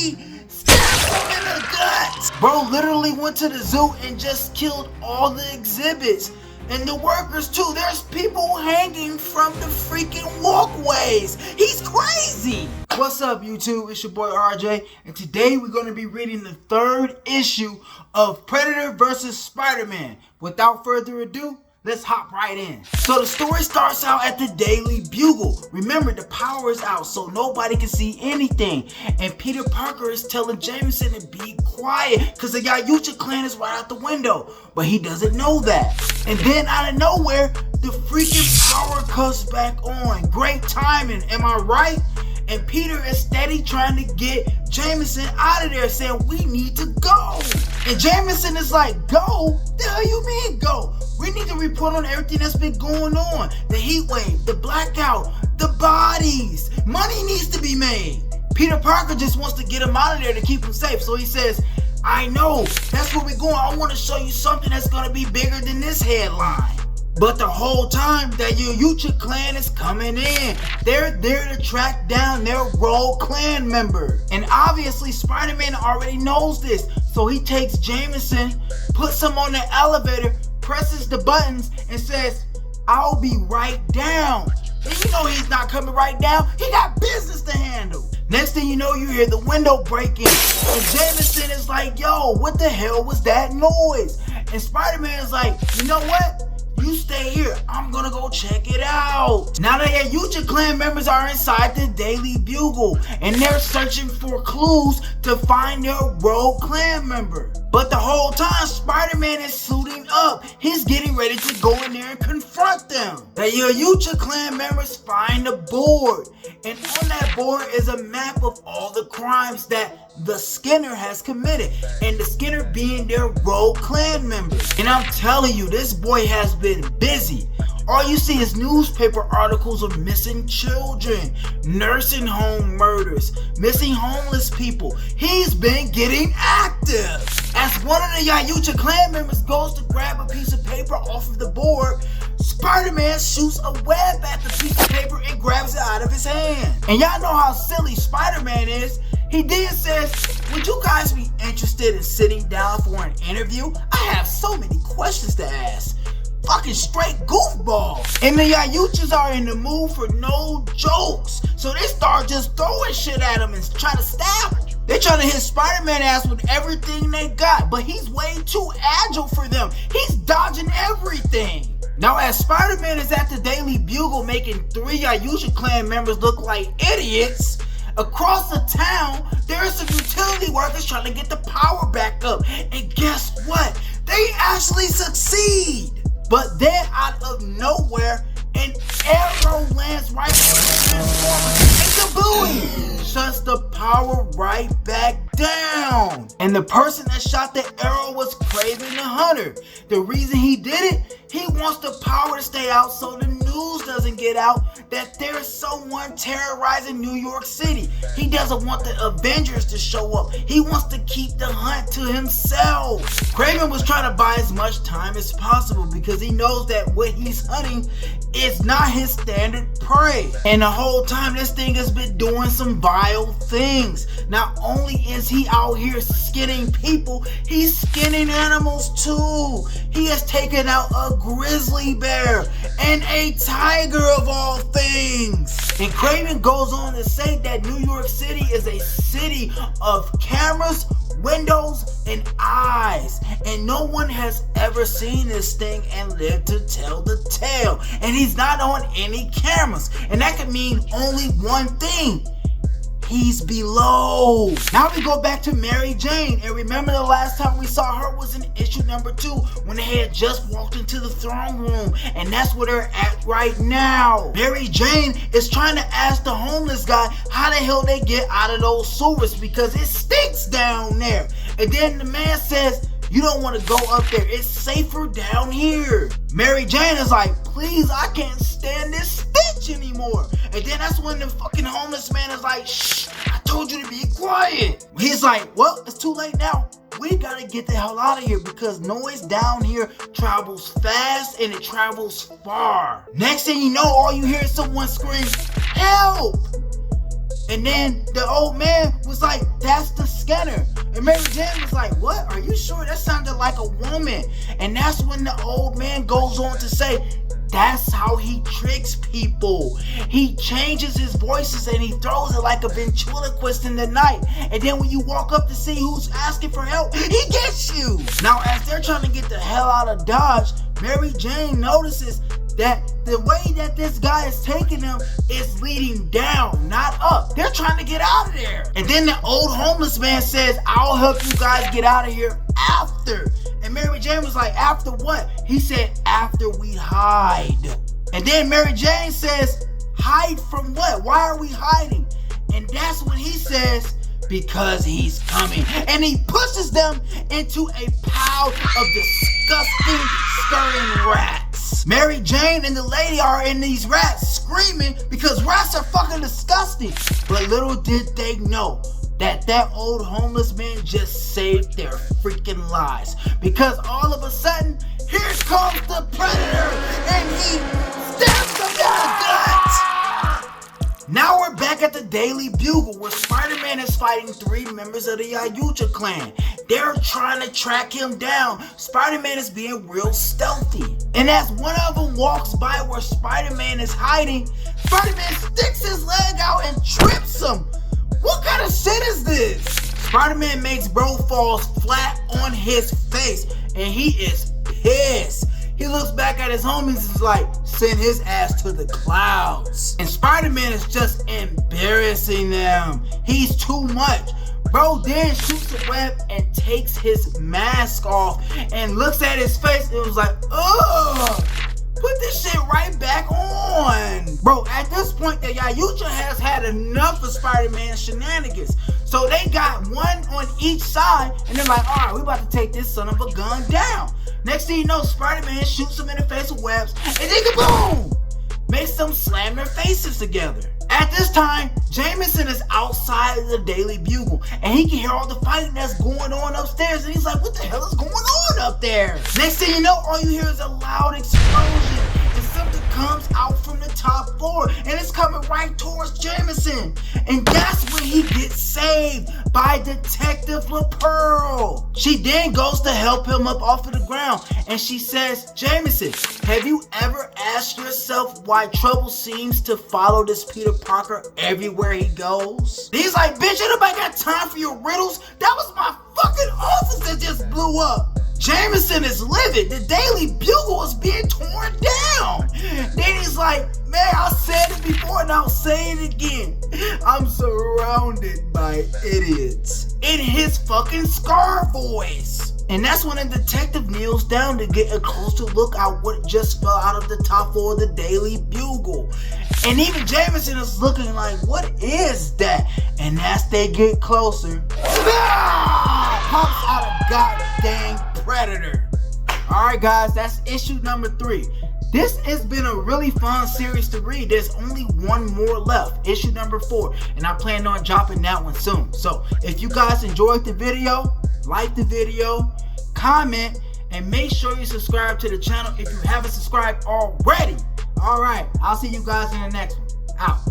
he stabs him in the guts. Bro literally went to the zoo and just killed all the exhibits. And the workers too. There's people hanging from the freaking walkways. He's crazy. What's up, YouTube? It's your boy RJ, and today we're going to be reading the third issue of Predator vs. Spider-Man. Without further ado, let's hop right in. So the story starts out at the Daily Bugle. Remember, the power is out, so nobody can see anything. And Peter Parker is telling Jameson to be quiet because the Yayucha clan is right out the window. But he doesn't know that. And then out of nowhere, the freaking power comes back on. Great timing, am I right? And Peter is steady trying to get Jameson out of there, saying we need to go. And Jameson is like, go? The hell you mean go? We need to report on everything that's been going on. The heat wave, the blackout, the bodies. Money needs to be made. Peter Parker just wants to get him out of there to keep him safe. So he says, I know, that's where we're going. I want to show you something that's going to be bigger than this headline. But the whole time, the Yayucha clan is coming in. They're there to track down their Rogue clan member. And obviously, Spider-Man already knows this. So he takes Jameson, puts him on the elevator, presses the buttons, and says, I'll be right down. And you know he's not coming right down. He got business to handle. Next thing you know, you hear the window breaking. And Jameson is like, yo, what the hell was that noise? And Spider-Man is like, you know what? You stay here, I'm gonna go check it out. Now the Yayucha clan members are inside the Daily Bugle, and they're searching for clues to find their Rogue clan member. But the whole time, Spider-Man is suiting up. He's getting ready to go in there and confront them. The Yayucha clan members find a board, and on that board is a map of all the crimes that the Skinner has committed, and the Skinner being their Rogue clan members. And I'm telling you, this boy has been busy. All you see is newspaper articles of missing children, nursing home murders, missing homeless people. He's been getting active. As one of the Yayucha clan members goes to grab a piece of paper off of the board, Spider-Man shoots a web at the piece of paper and grabs it out of his hand. And y'all know how silly Spider-Man is. He then says, would you guys be interested in sitting down for an interview? I have so many questions to ask. Fucking straight goofball. And the Yayuchas are in the mood for no jokes. So they start just throwing shit at him and try to stab him. They're trying to hit Spider-Man ass with everything they got, but he's way too agile for them. He's dodging everything. Now as Spider-Man is at the Daily Bugle making 3 Yayucha clan members look like idiots, across the town, there are some utility workers trying to get the power back up. And guess what? They actually succeed. But then out of nowhere, an arrow lands right on the Transformer and kaboom! Shuts the power right back down. And the person that shot the arrow was Kraven the Hunter. The reason he did it, he wants the power to stay out so the news doesn't get out that there's someone terrorizing New York City. He doesn't want the Avengers to show up. He wants to keep the hunt to himself. Kraven was trying to buy as much time as possible because he knows that what he's hunting is not his standard prey. And the whole time this thing has been doing some vile things. Not only is he out here skinning people, he's skinning animals too. He has taken out a grizzly bear and a tiger of all things. And Kraven goes on to say that New York City is a city of cameras, windows, and eyes. And no one has ever seen this thing and lived to tell the tale. And he's not on any cameras. And that could mean only one thing. He's below. Now we go back to Mary Jane, and remember the last time we saw her was in issue number 2 when they had just walked into the throne room, and that's where they're at right now. Mary Jane is trying to ask the homeless guy how the hell they get out of those sewers because it stinks down there. And then the man says, you don't want to go up there, it's safer down here. Mary Jane is like, please, I can't stand this stench anymore. And then that's when the fucking homeless man is like, shh, I told you to be quiet. He's like, well, it's too late now. We gotta get the hell out of here because noise down here travels fast and it travels far. Next thing you know, all you hear is someone scream, help! And then the old man was like, that's the scanner. And Mary Jane was like, what? Are you sure? That sounded like a woman. And that's when the old man goes on to say, that's how he tricks people. He changes his voices and he throws it like a ventriloquist in the night. And then when you walk up to see who's asking for help, he gets you. Now, as they're trying to get the hell out of Dodge, Mary Jane notices that the way that this guy is taking them is leading down, not up. They're trying to get out of there. And then the old homeless man says, I'll help you guys get out of here after. And Mary Jane was like, after what? He said, after we hide. And then Mary Jane says, hide from what? Why are we hiding? And that's when he says, because he's coming. And he pushes them into a pile of disgusting, scurrying rats. Mary Jane and the lady are in these rats screaming because rats are fucking disgusting. But little did they know that old homeless man just saved their freaking lives. Because all of a sudden, here comes the Predator and he stabs them in the gut. Now we're back at the Daily Bugle where Spider-Man is fighting 3 members of the Ayucha clan. They're trying to track him down. Spider-Man is being real stealthy. And as one of them walks by where Spider-Man is hiding, Spider-Man sticks his leg out and trips him. What kind of shit is this? Spider-Man makes bro falls flat on his face and he is pissed. He looks back at his homies and is like, send his ass to the clouds. And Spider-Man is just embarrassing them. He's too much. Bro then shoots a web and takes his mask off and looks at his face and was like, ugh. Put this shit right back on. Bro, at this point, the Ayucha has had enough of Spider-Man shenanigans. So they got one on each side, and they're like, all right, we about to take this son of a gun down. Next thing you know, Spider-Man shoots him in the face with webs, and then kaboom! Makes them slam their faces together. At this time, Jameson is outside of the Daily Bugle, and he can hear all the fighting that's going on upstairs, and he's like, what the hell is going on up there? Next thing you know, all you hear is a loud explosion, and something comes out from the top floor, and it's coming right towards Jameson. And that's when he gets saved by Detective LaPearl. She then goes to help him up off of the ground, and she says, Jameson, have you ever asked yourself why trouble seems to follow this Peter Parker everywhere he goes? He's like, bitch, ain't nobody got time for your riddles. That was my fucking office that just blew up. Jameson is livid. The Daily Bugle is being torn down. Then he's like, man, I said it before and I'll say it again. I'm surrounded by idiots. In his fucking Scar voice. And that's when a detective kneels down to get a closer look at what just fell out of the top floor of the Daily Bugle. And even Jameson is looking like, what is that? And as they get closer, pops out a goddamn Predator. Alright guys, that's issue number 3. This has been a really fun series to read. There's only one more left, issue number 4, and I plan on dropping that one soon. So if you guys enjoyed the video, like the video, comment, and make sure you subscribe to the channel if you haven't subscribed already. Alright, I'll see you guys in the next one. Out.